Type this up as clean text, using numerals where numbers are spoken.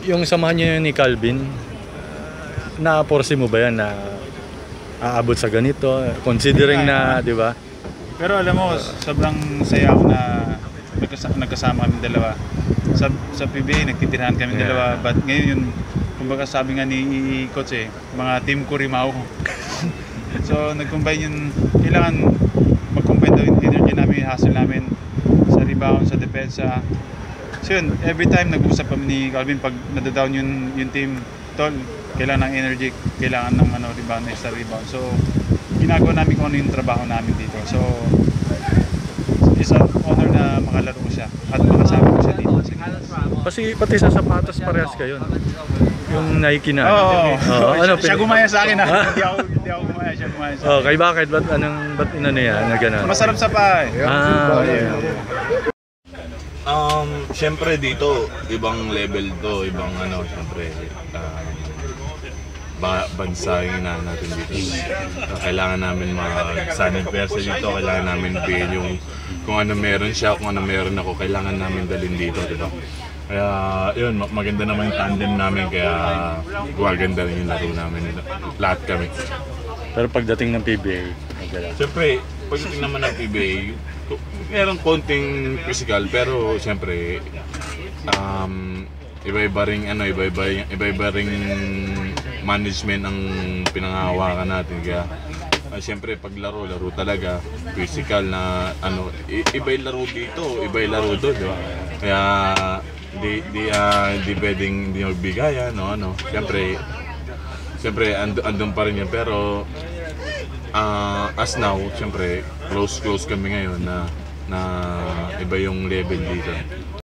yung samahan niyo ni Calvin, na-foresee mo ba yan na aabot sa ganito? Considering na, di ba? Pero alam mo, sobrang saya ako na nagkasama kami dalawa. Sa PBA, nagtitirahan kami dalawa. But ngayon yun, kumbaga sabi nga ni Coach mga team Kurimaw. So nag-combine yun, kailangan mag-combine daw yung energy namin, yung hustle namin sa rebound, sa depensa. So yun, every time nag-usap kami ni Calvin pag nadadown yung team, tol, kailangan ng energy, kailangan ng rebound, extra rebound. So ginagawa namin kung ano yung trabaho namin dito. So it's an honor na makalaro siya at makasama ko siya dito. Kasi pati sa sapatos parehas kayo. Yung Nike na. Ano, siya gumaya sa akin hindi ako gumaya, siya gumaya sa akin. Okay, bakit? Ba't yan? Na gano'n? Masarap sa paa Siyempre dito, ibang level to, ibang siyempre, bansa yung inahan natin dito. Kailangan namin mag-sanib persa dito, kailangan namin bigyan yung kung ano meron siya, kung ano meron ako, kailangan namin dalhin dito, diba? Kaya yun, maganda naman yung tandem namin, kaya gumaganda rin yung laro namin, lahat kami. Pero pagdating ng PBA, siyempre, pagdating naman ng PBA, meron konting physical, pero siyempre, iba-iba ring management ang pinangahawakan natin, kaya siyempre pag laro talaga physical na iba yung laro dito, iba yung laro doon, di ba? Kaya di pwedeng hindi magbigayan, siyempre andun pa rin yan, pero as now, siyempre close kami ngayon na iba yung level dito.